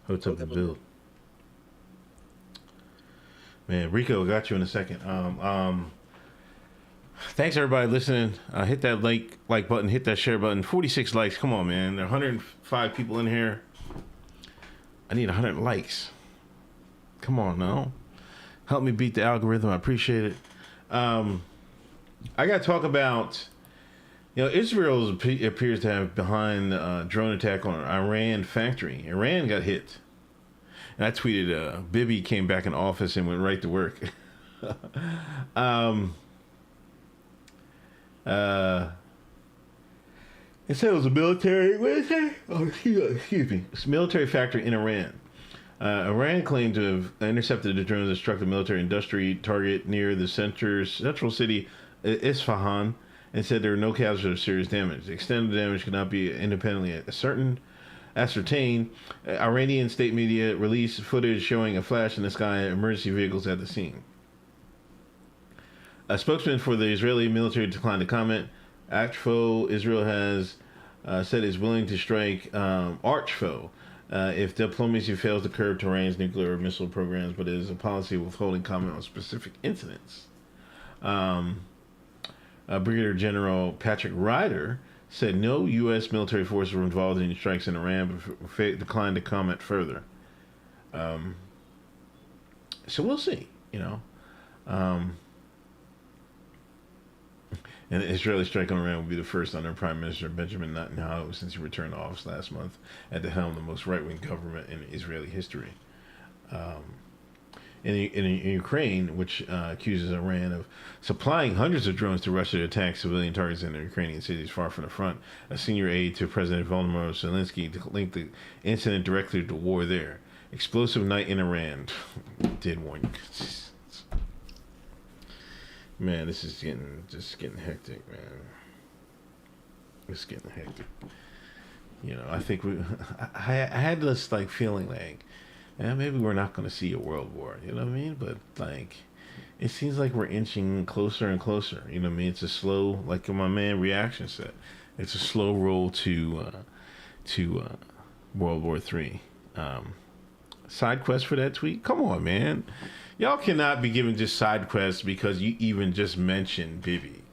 Hotep the build. Man, Rico, got you in a second. Thanks everybody listening. Hit that like button, hit that share button. 46 likes. Come on, man. There are 105 people in here. I need 100 likes. Come on now. Help me beat the algorithm. I appreciate it. I got to talk about, Israel appears to have behind drone attack on an Iran factory. Iran got hit. And I tweeted, Bibi came back in office and went right to work. It said it was a military, what did it say? Oh, excuse me. It's a military factory in Iran. Iran claimed to have intercepted the drones that struck the military industry target near the central city Isfahan, and said there were no casualties or serious damage. The extent of the damage could not be independently ascertained. Iranian state media released footage showing a flash in the sky and emergency vehicles at the scene. A spokesman for the Israeli military declined to comment. Arch-foe Israel has said is willing to strike arch-foe if diplomacy fails to curb Tehran's nuclear missile programs, but it is a policy of withholding comment on specific incidents. Brigadier General Patrick Ryder said no U.S. military forces were involved in any strikes in Iran, but declined to comment further. So we'll see, And the Israeli strike on Iran will be the first under Prime Minister Benjamin Netanyahu since he returned to office last month at the helm of the most right-wing government in Israeli history. In Ukraine, which accuses Iran of supplying hundreds of drones to Russia to attack civilian targets in the Ukrainian cities far from the front, a senior aide to President Volodymyr Zelensky linked the incident directly to war there. Explosive night in Iran. Did warn you. Man, this is getting hectic, man. It's getting hectic. I think I had this feeling maybe we're not going to see a world war, you know what I mean? But it seems like we're inching closer and closer, you know what I mean? It's a slow, like my man Reaction said, it's a slow roll to World War III. Side quest for that tweet? Come on, man. Y'all cannot be giving just side quests because you even just mentioned Bibi.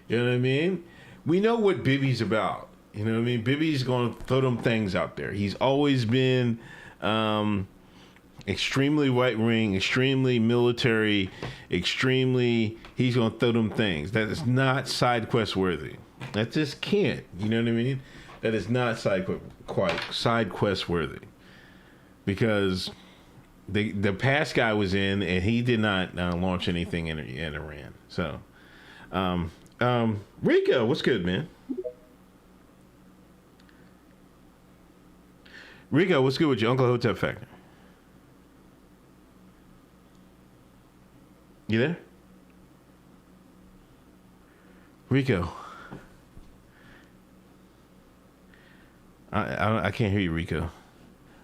You know what I mean? We know what Bibi's about. You know what I mean? Bibi's going to throw them things out there. He's always been extremely right wing, extremely military, he's going to throw them things. That is not side quest worthy. That just can't. You know what I mean? That is not side quest worthy. Because the past guy was in and he did not launch anything in Iran. So, Rico, what's good, man? Rico, what's good with you? Uncle Hotep Factor. You there? Rico. I can't hear you, Rico.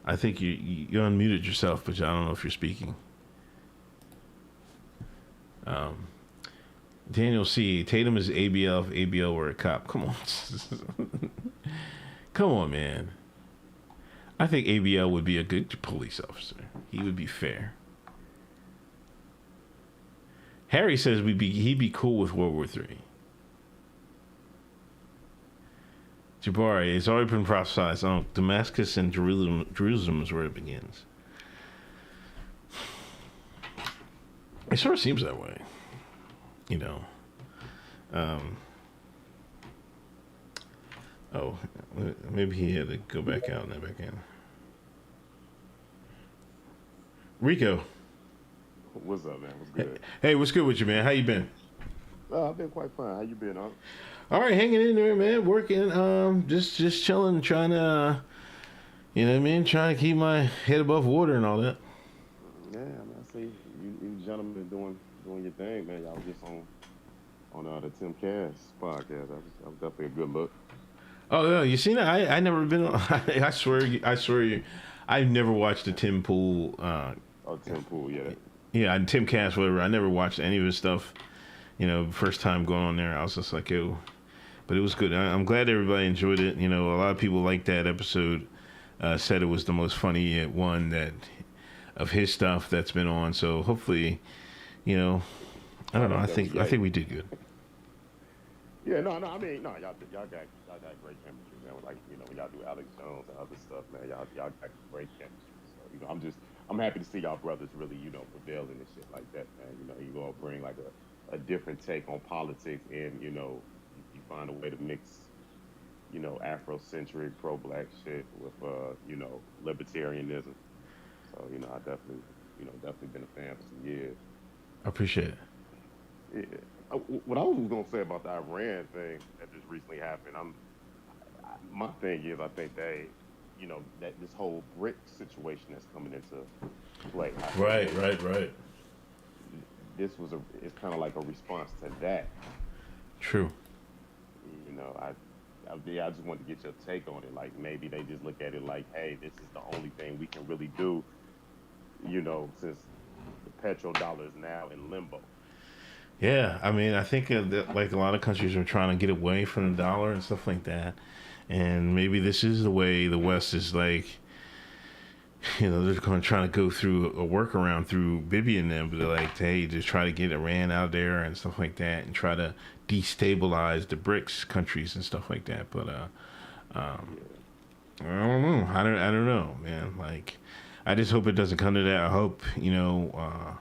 I think you unmuted yourself, but I don't know if you're speaking. Daniel C. Tatum is ABL if ABL were a cop. Come on. Come on, man. I think ABL would be a good police officer. He would be fair. Harry says he'd be cool with World War III. Jabari, it's already been prophesied. Oh, Damascus and Jerusalem is where it begins. It sort of seems that way, you know. Oh, maybe he had to go back out and then back in. Rico. What's up, man? What's good? Hey, what's good with you, man? How you been? I've been quite fine. How you been, huh? All right, hanging in there, man. Working, just chilling, trying to, you know what I mean? Trying to keep my head above water and all that. Yeah, I mean, I see you gentlemen doing your thing, man. Y'all was just on the Tim Cass podcast. That was definitely a good look. Oh yeah, you seen that? I never been. I swear you, I've never watched the Tim Pool. Tim Pool, yeah. Yeah, and Tim Cass, whatever. I never watched any of his stuff. You know, first time going on there, I was just like, yo. But it was good. I'm glad everybody enjoyed it. You know, a lot of people liked that episode. Said it was the most funny one of his stuff that's been on. So hopefully, you know, I don't know. I think we did good. Yeah, no. I mean, no, y'all got great chemistry, man. Like, you know, when y'all do Alex Jones and other stuff, man, y'all got great chemistry. So, you know, I'm happy to see y'all brothers really, you know, prevailing and shit like that, man. You know, you all bring like a different take on politics, and you know, you find a way to mix, you know, Afrocentric pro-black shit with, you know, libertarianism. So, you know, I definitely been a fan for some years. I appreciate it. Yeah. What I was gonna say about the Iran thing that just recently happened, my thing is, I think they, you know, that this whole BRIC situation that's coming into play. Right. It's kind of like a response to that. True. You know, I just wanted to get your take on it. Like, maybe they just look at it like, hey, this is the only thing we can really do, you know, since the petrodollar is now in limbo. Yeah, I mean, I think that, like, a lot of countries are trying to get away from the dollar and stuff like that. And maybe this is the way the West is, like, you know, they're going to try to go through a workaround through Bibi and them, but they're like, hey, just try to get Iran out there and stuff like that, and try to destabilize the BRICS countries and stuff like that. But I don't know. I don't know, man. Like, I just hope it doesn't come to that. I hope, you know,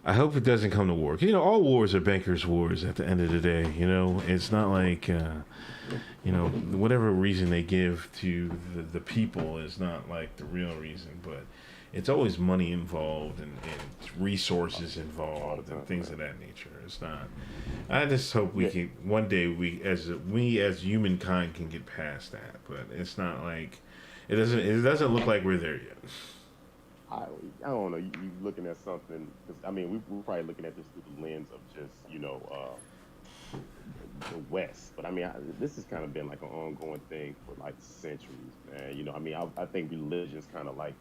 I hope it doesn't come to war. You know, all wars are bankers' wars at the end of the day. You know, it's not like, you know, whatever reason they give to the people is not like the real reason, but it's always money involved and resources involved and things of that nature. It's not. I just hope we can one day we as humankind can get past that, but it's not like it doesn't look like we're there yet. I don't know. You looking at something? Cause, I mean, we're probably looking at this through the lens of just, you know, the West. But I mean, this has kind of been like an ongoing thing for like centuries, man. You know, I mean, I think religions kind of like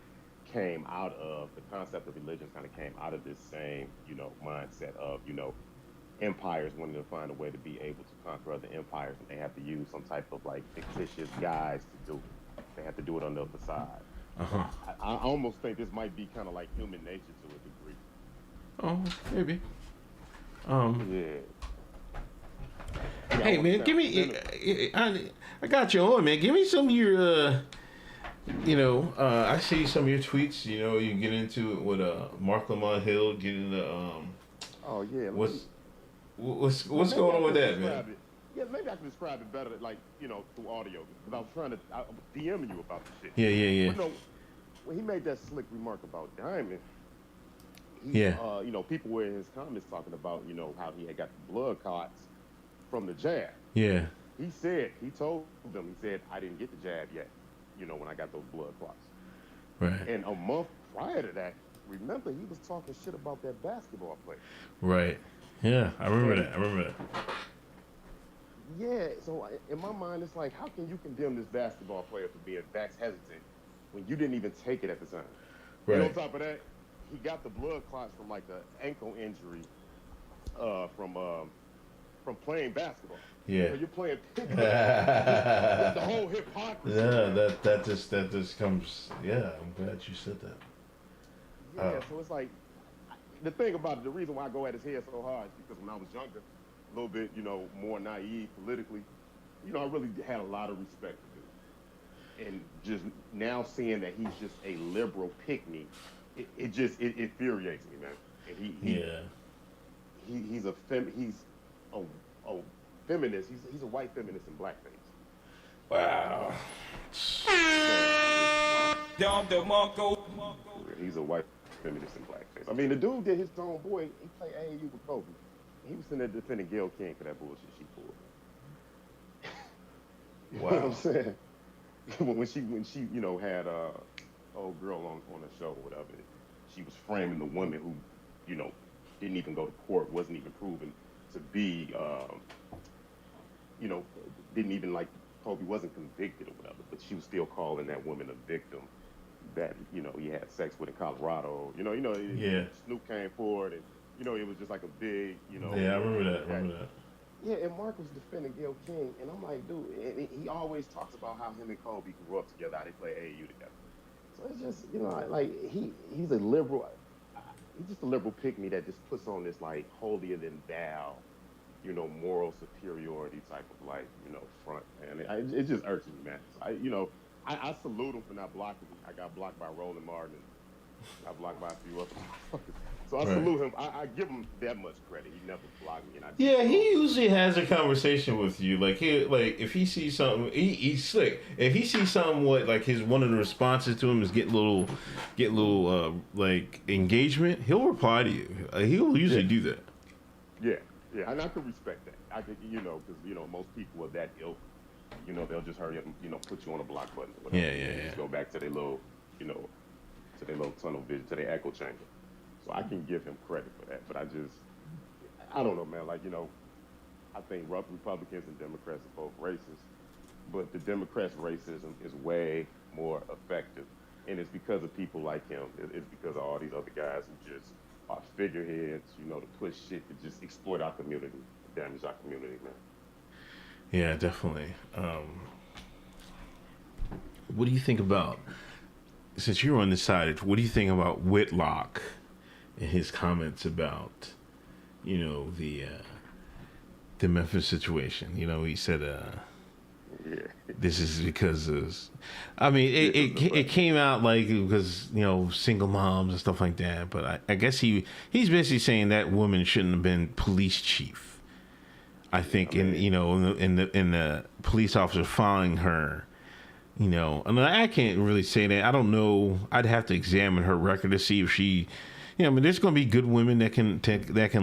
came out of the concept of religions kind of came out of this same, you know, mindset of, you know, empires wanting to find a way to be able to conquer other empires, and they have to use some type of like fictitious guise to do it. They have to do it on the other side. Uh-huh. I almost think this might be kind of like human nature to a degree. Oh, maybe. Yeah. Hey, man, give me. I got you on, man. Give me some of your. You know, I see some of your tweets. You know, you get into it with Mark Lamont Hill, get into. Oh yeah. What's going on with that, man? Yeah, maybe I can describe it better, like, you know, through audio. Because I was DMing you about the shit. Yeah. But no, when he made that slick remark about Diamond, you know, people were in his comments talking about, you know, how he had got the blood clots from the jab. Yeah. He told them, he said, I didn't get the jab yet, you know, when I got those blood clots. Right. And a month prior to that, remember, he was talking shit about that basketball player. Right. Yeah, I remember that. Yeah, so in my mind, it's like, how can you condemn this basketball player for being vax hesitant when you didn't even take it at the time? Right. And on top of that, he got the blood clots from like the ankle injury from from playing basketball. Yeah. You know, you're playing the whole hypocrisy. Yeah, that just comes. Yeah, I'm glad you said that. Yeah, so it's like the thing about it, the reason why I go at his head so hard is because when I was younger, a little bit, more naive politically, I really had a lot of respect for him. And just now seeing that he's just a liberal pick-me, it infuriates me, man. And he's a feminist. He's a white feminist in blackface. Wow. He's a white feminist in blackface. I mean, the dude did his own boy. He played AAU with Kobe. He was sitting there defending Gayle King for that bullshit she pulled. You know what I'm saying? when she had old girl on the show or whatever, she was framing the woman who, didn't even go to court, wasn't even proven to be, didn't even Kobe wasn't convicted or whatever, but she was still calling that woman a victim that, he had sex with in Colorado. Snoop came forward and, it was just like a big, Yeah, I remember that. Yeah, and Mark was defending Gayle King, and I'm like, dude, and he always talks about how him and Kobe grew up together, how they play AAU together. So it's just, he's a liberal. He's just a liberal pick-me that just puts on this holier than thou, moral superiority type of front, man. It just irks me, man. So I salute him for not blocking me. I got blocked by Roland Martin. I blocked by a few other motherfuckers. So I salute him. I give him that much credit. He never blocked me. And he usually has a conversation with you. If he sees something, he's slick. If he sees something, one of the responses to him is get little engagement, he'll reply to you. He'll usually do that. Yeah, and I can respect that. I could, because most people are that ilk. They'll just hurry up and put you on a block button. Or whatever, Yeah. Just go back to their little, to their little tunnel vision, to their echo chamber. So I can give him credit for that, but I don't know, man. I think Republicans and Democrats are both racist, but the Democrats' racism is way more effective, and it's because of people like him. It's because of all these other guys who just are figureheads, to push shit to just exploit our community, damage our community, man. Yeah, definitely. What do you think about, since you're on this side, what do you think about Whitlock and his comments about, the Memphis situation? He said, this is because of, it came out because, single moms and stuff like that. But I guess he's basically saying that woman shouldn't have been police chief. I think in the police officer following her, I can't really say that. I don't know. I'd have to examine her record to see if she, there's going to be good women that can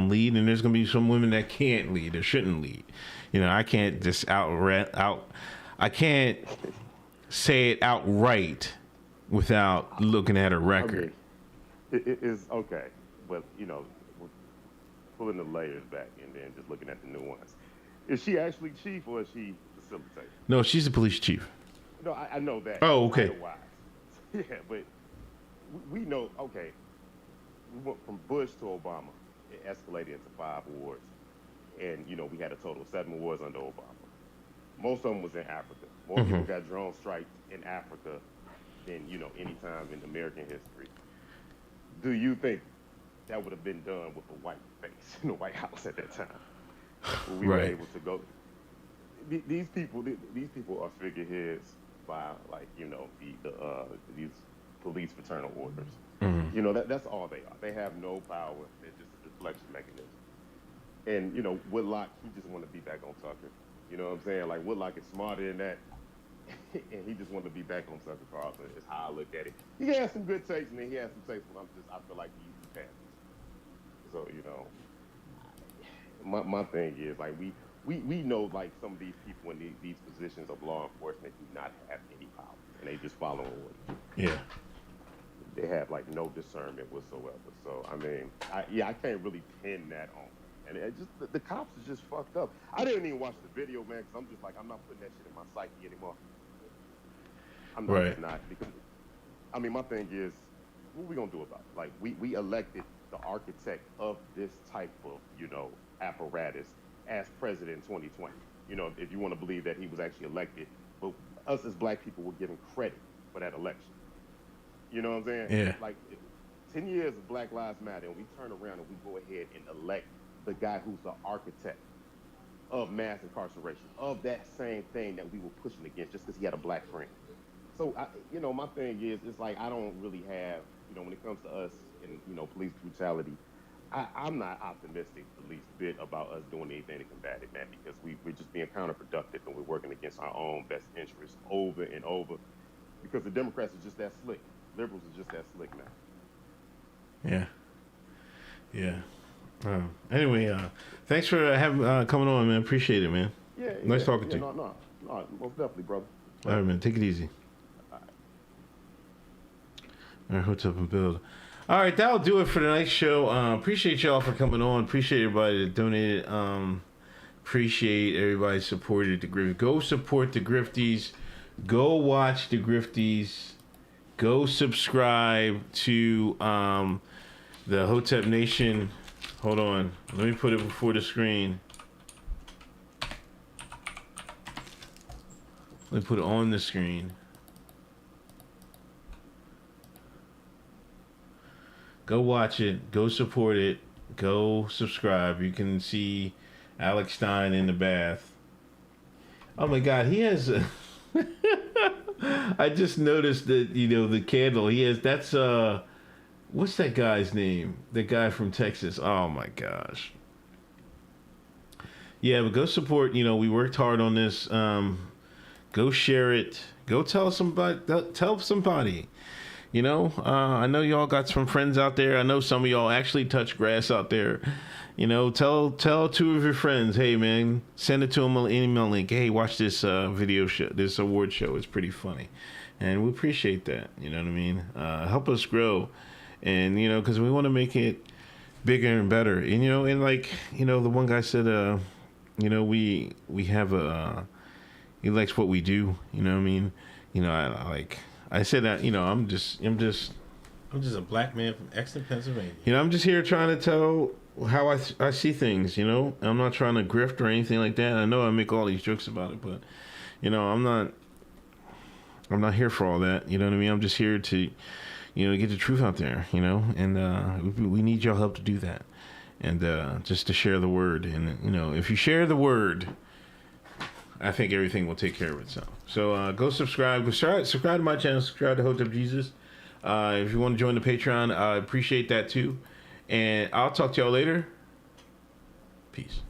lead, and there's going to be some women that can't lead or shouldn't lead. I can't just I can't say it outright without looking at her record. It is okay, but we're pulling the layers back and then just looking at the nuance. Is she actually chief or is she facilitator? No, she's the police chief. No, I know that. Oh, okay. Otherwise. Yeah, but we know, okay, we went from Bush to Obama. It escalated into 5 wars. And, we had a total of 7 wars under Obama. Most of them was in Africa. More people got drone strikes in Africa than, any time in American history. Do you think that would have been done with a white face in the White House at that time? We were able to go. These people are figureheads by these police fraternal orders. That's all they are. They have no power. They're just a deflection mechanism. And Whitlock, he just want to be back on Tucker. You know what I'm saying? Whitlock is smarter than that, and he just wanted to be back on Tucker Carlson. Is how I look at it. He has some good takes, and then he has some takes when I feel like he uses passes. So my thing is we know some of these people in these positions of law enforcement do not have any power, and they just follow orders. Yeah. They have no discernment whatsoever. So I can't really pin that on. And it just the cops are just fucked up. I didn't even watch the video, man, because I'm just I'm not putting that shit in my psyche anymore. I'm not because my thing is, what are we gonna do about it? We elected the architect of this type of apparatus as president in 2020. You know, if you want to believe that he was actually elected, but us as black people were given credit for that election. You know what I'm saying? Yeah. Like 10 years of Black Lives Matter, and we turn around and we go ahead and elect the guy who's the architect of mass incarceration, of that same thing that we were pushing against just because he had a black friend. So, my thing is, it's like I don't really have, when it comes to us and, police brutality, I'm not optimistic the least bit about us doing anything to combat it, man, because we're just being counterproductive and we're working against our own best interests over and over because the Democrats are just that slick. Liberals are just that slick, man. Yeah. Anyway, thanks for coming on, man. Appreciate it, man. Yeah. Nice talking to you. No, most definitely, brother. All right, man. Take it easy. All right, Hotep and Build. All right, that'll do it for tonight's show. Appreciate y'all for coming on. Appreciate everybody that donated. Appreciate everybody supported the Grifties. Go support the Grifties. Go watch the Grifties. Go subscribe to the Hotep Nation. Hold on. Let me put it before the screen. Let me put it on the screen. Go watch it. Go support it. Go subscribe. You can see Alex Stein in the bath. Oh my God, he has a... I just noticed that, the candle he has, that's what's that guy's name? The guy from Texas. Oh my gosh. Yeah, but go support, we worked hard on this. Go share it. Go tell somebody. I know y'all got some friends out there. I know some of y'all actually touch grass out there. Tell two of your friends, hey man, send it to them an email link. Hey, watch this video show, this award show. It's pretty funny, and we appreciate that. You know what I mean? Help us grow, and because we want to make it bigger and better. And the one guy said, we have a he likes what we do. You know what I mean? I said that, I'm just a black man from Exton, Pennsylvania. I'm just here trying to tell how I see things, I'm not trying to grift or anything like that. I know I make all these jokes about it, but, I'm not here for all that. You know what I mean? I'm just here to, get the truth out there, and we need your help to do that. And just to share the word. And, if you share the word, I think everything will take care of itself. So go subscribe. Subscribe to my channel. Subscribe to Hotep Jesus. If you want to join the Patreon, I appreciate that too. And I'll talk to y'all later. Peace.